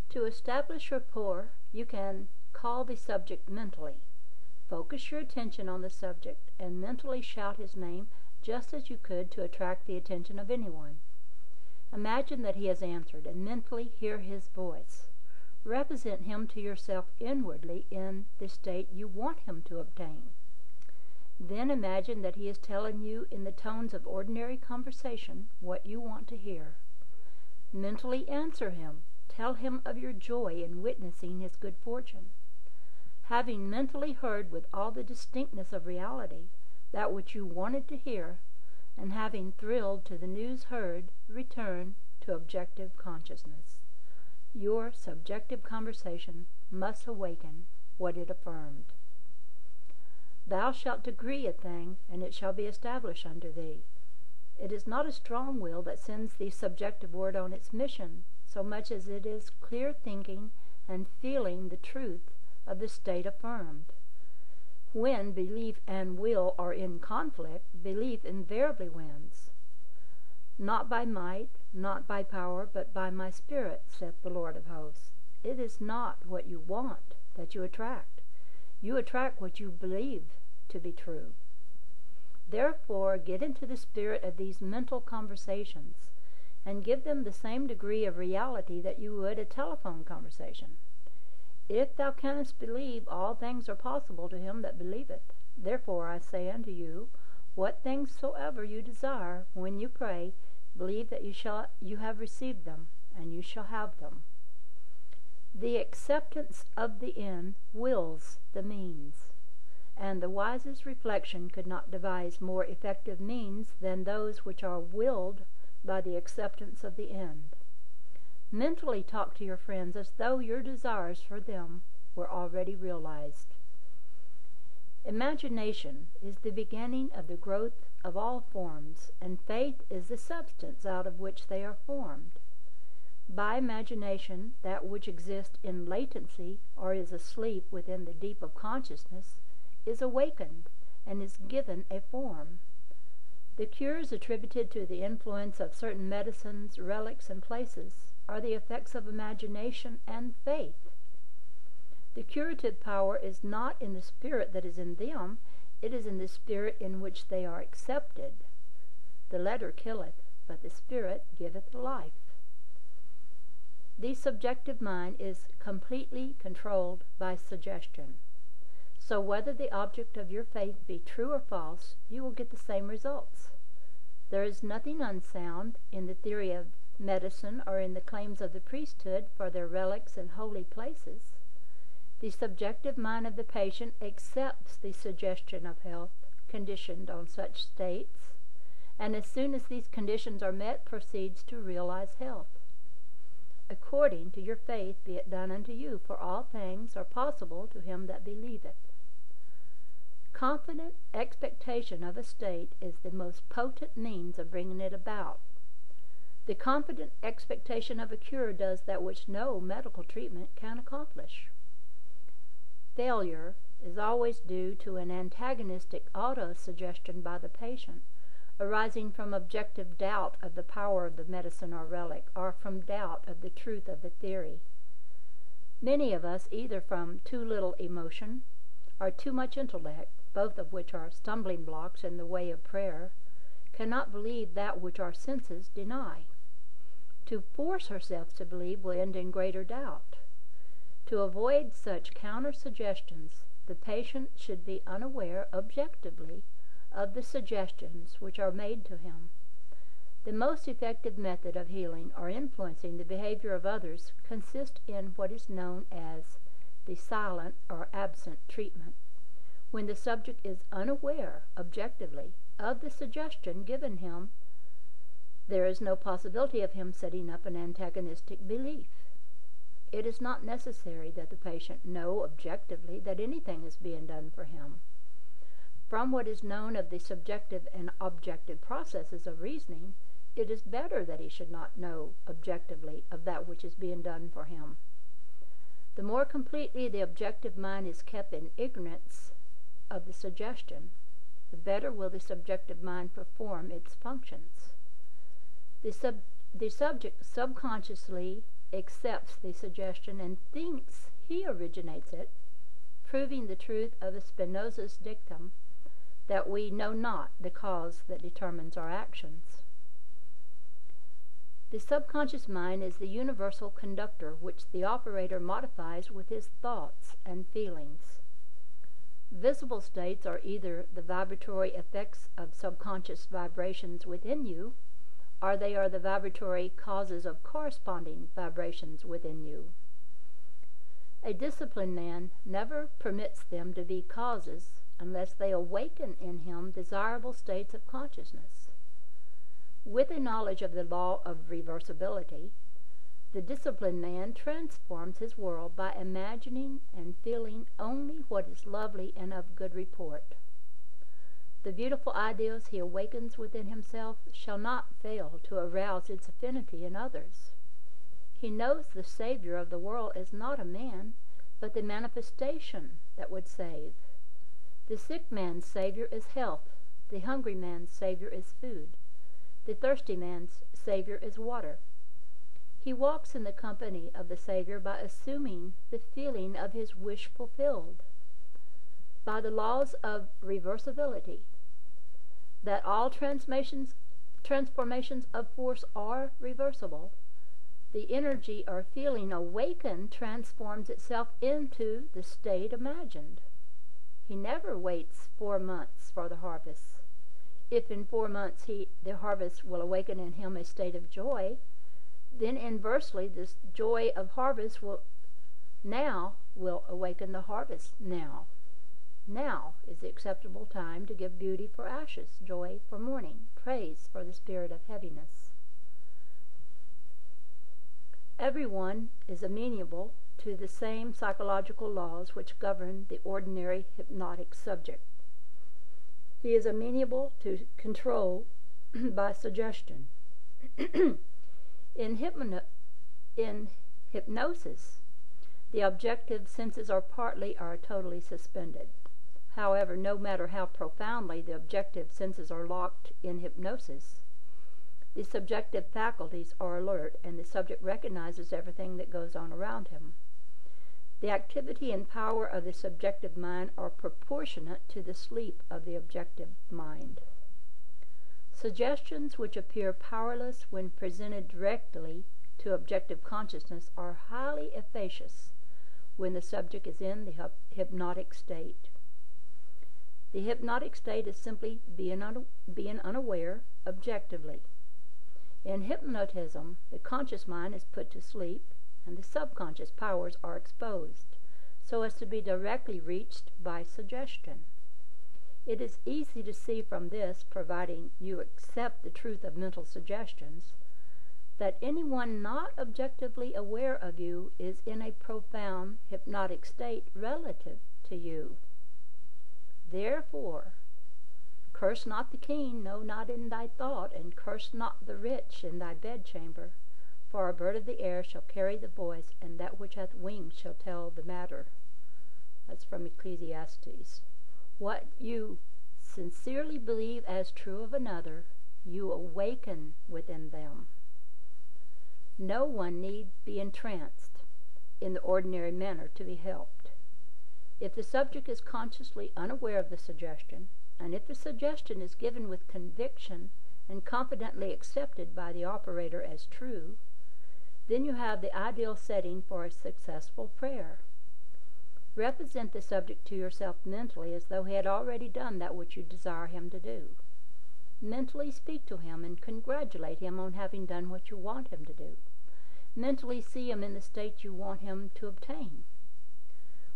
To establish rapport, you can call the subject mentally. Focus your attention on the subject and mentally shout his name just as you could to attract the attention of anyone. Imagine that he has answered and mentally hear his voice. Represent him to yourself inwardly in the state you want him to obtain. Then imagine that he is telling you in the tones of ordinary conversation what you want to hear. Mentally answer him. Tell him of your joy in witnessing his good fortune. Having mentally heard with all the distinctness of reality that which you wanted to hear, and having thrilled to the news heard, return to objective consciousness. Your subjective conversation must awaken what it affirmed. Thou shalt decree a thing, and it shall be established unto thee. It is not a strong will that sends the subjective word on its mission, so much as it is clear thinking and feeling the truth of the state affirmed. When belief and will are in conflict, belief invariably wins. Not by might, not by power, but by my Spirit, saith the Lord of hosts. It is not what you want that you attract. You attract what you believe to be true. Therefore, get into the spirit of these mental conversations and give them the same degree of reality that you would a telephone conversation. If thou canst believe, all things are possible to him that believeth. Therefore I say unto you, what things soever you desire, when you pray, believe that you have received them, and you shall have them. The acceptance of the end wills the means, and the wisest reflection could not devise more effective means than those which are willed by the acceptance of the end. Mentally talk to your friends as though your desires for them were already realized. Imagination is the beginning of the growth of all forms, and faith is the substance out of which they are formed. By imagination, that which exists in latency or is asleep within the deep of consciousness is awakened and is given a form. The cures attributed to the influence of certain medicines, relics, and places are the effects of imagination and faith. The curative power is not in the spirit that is in them, it is in the spirit in which they are accepted. The letter killeth, but the spirit giveth life. The subjective mind is completely controlled by suggestion. So whether the object of your faith be true or false, you will get the same results. There is nothing unsound in the theory of medicine or in the claims of the priesthood for their relics and holy places. The subjective mind of the patient accepts the suggestion of health conditioned on such states, and as soon as these conditions are met, proceeds to realize health. According to your faith be it done unto you, for all things are possible to him that believeth. Confident expectation of a state is the most potent means of bringing it about. The confident expectation of a cure does that which no medical treatment can accomplish. Failure is always due to an antagonistic auto-suggestion by the patient, arising from objective doubt of the power of the medicine or relic, or from doubt of the truth of the theory. Many of us, either from too little emotion or too much intellect, both of which are stumbling blocks in the way of prayer, cannot believe that which our senses deny. To force ourselves to believe will end in greater doubt. To avoid such counter-suggestions, the patient should be unaware objectively of the suggestions which are made to him. The most effective method of healing or influencing the behavior of others consists in what is known as the silent or absent treatment, when the subject is unaware objectively of the suggestion given him. There is no possibility of him setting up an antagonistic belief. It is not necessary that the patient know objectively that anything is being done for him. From what is known of the subjective and objective processes of reasoning, it is better that he should not know objectively of that which is being done for him. The more completely the objective mind is kept in ignorance of the suggestion, the better will the subjective mind perform its functions. The subject subconsciously accepts the suggestion and thinks he originates it, proving the truth of Spinoza's dictum that we know not the cause that determines our actions. The subconscious mind is the universal conductor which the operator modifies with his thoughts and feelings. Visible states are either the vibratory effects of subconscious vibrations within you, or they are the vibratory causes of corresponding vibrations within you. A disciplined man never permits them to be causes unless they awaken in him desirable states of consciousness. With a knowledge of the law of reversibility, the disciplined man transforms his world by imagining and feeling only what is lovely and of good report. The beautiful ideals he awakens within himself shall not fail to arouse its affinity in others. He knows the Savior of the world is not a man, but the manifestation that would save. The sick man's Savior is health. The hungry man's Savior is food. The thirsty man's Savior is water. He walks in the company of the Savior by assuming the feeling of his wish fulfilled. By the laws of reversibility, that all transformations of force are reversible, the energy or feeling awakened transforms itself into the state imagined. He never waits 4 months for the harvest. If in 4 months the harvest will awaken in him a state of joy, then inversely this joy of harvest will awaken the harvest now. Now is the acceptable time to give beauty for ashes, joy for mourning, praise for the spirit of heaviness. Everyone is amenable to the same psychological laws which govern the ordinary hypnotic subject. He is amenable to control by suggestion. In hypnosis, the objective senses are partly or totally suspended. However, no matter how profoundly the objective senses are locked in hypnosis, the subjective faculties are alert and the subject recognizes everything that goes on around him. The activity and power of the subjective mind are proportionate to the sleep of the objective mind. Suggestions which appear powerless when presented directly to objective consciousness are highly efficacious when the subject is in the hypnotic state. The hypnotic state is simply being unaware objectively. In hypnotism, the conscious mind is put to sleep and the subconscious powers are exposed so as to be directly reached by suggestion. It is easy to see from this, providing you accept the truth of mental suggestions, that anyone not objectively aware of you is in a profound hypnotic state relative to you. Therefore, curse not the king, no, not in thy thought, and curse not the rich in thy bedchamber, for a bird of the air shall carry the voice, and that which hath wings shall tell the matter. That's from Ecclesiastes. What you sincerely believe as true of another, you awaken within them. No one need be entranced in the ordinary manner to be helped. If the subject is consciously unaware of the suggestion, and if the suggestion is given with conviction and confidently accepted by the operator as true, then you have the ideal setting for a successful prayer. Represent the subject to yourself mentally as though he had already done that which you desire him to do. Mentally speak to him and congratulate him on having done what you want him to do. Mentally see him in the state you want him to obtain.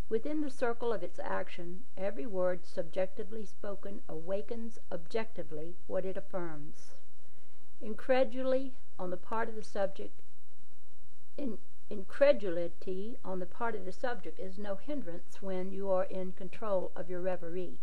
Within the circle of its action, every word subjectively spoken awakens objectively what it affirms. Incredulity on the part of the subject is no hindrance when you are in control of your reverie.